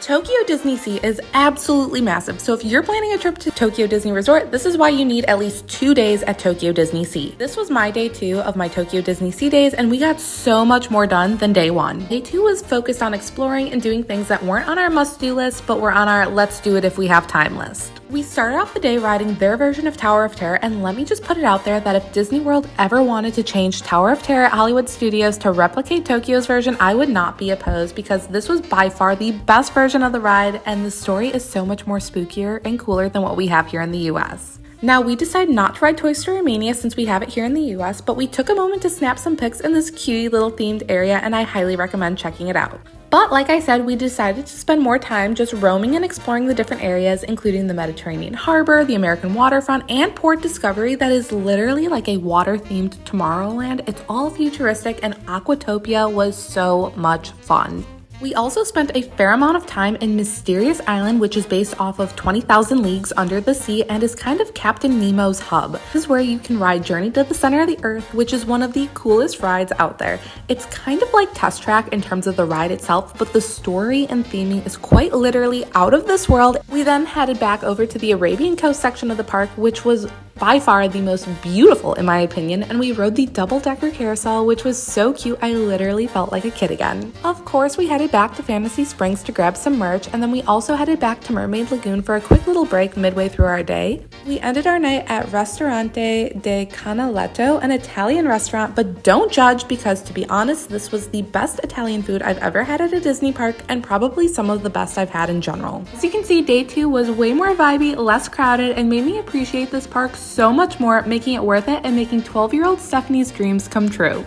Tokyo DisneySea is absolutely massive, so if you're planning a trip to Tokyo Disney Resort, this is why you need at least 2 days at Tokyo DisneySea. This was my day 2 of my Tokyo DisneySea days, and we got so much more done than day 1. Day 2 was focused on exploring and doing things that weren't on our must-do list, but were on our let's do it if we have time list. We started off the day riding their version of Tower of Terror, and let me just put it out there that if Disney World ever wanted to change Tower of Terror at Hollywood Studios to replicate Tokyo's version, I would not be opposed because this was by far the best version of the ride, and the story is so much more spookier and cooler than what we have here in the US. Now, we decided not to ride Toy Story Mania since we have it here in the US, but we took a moment to snap some pics in this cutie little themed area, and I highly recommend checking it out. But like I said, we decided to spend more time just roaming and exploring the different areas, including the Mediterranean Harbor, the American waterfront, and Port Discovery that is literally like a water-themed Tomorrowland. It's all futuristic, and Aquatopia was so much fun. We also spent a fair amount of time in Mysterious Island, which is based off of 20,000 Leagues Under the Sea and is kind of Captain Nemo's hub. This is where you can ride Journey to the Center of the Earth, which is one of the coolest rides out there. It's kind of like Test Track in terms of the ride itself, but the story and theming is quite literally out of this world. We then headed back over to the Arabian Coast section of the park, which was by far the most beautiful in my opinion, and we rode the double-decker carousel, which was so cute I literally felt like a kid again. Of course, we headed back to Fantasy Springs to grab some merch, and then we also headed back to Mermaid Lagoon for a quick little break midway through our day. We ended our night at Ristorante de Canaletto, an Italian restaurant, but don't judge because to be honest, this was the best Italian food I've ever had at a Disney park and probably some of the best I've had in general. As you can see, day 2 was way more vibey, less crowded, and made me appreciate this park so much more, making it worth it and making 12-year-old Stephanie's dreams come true.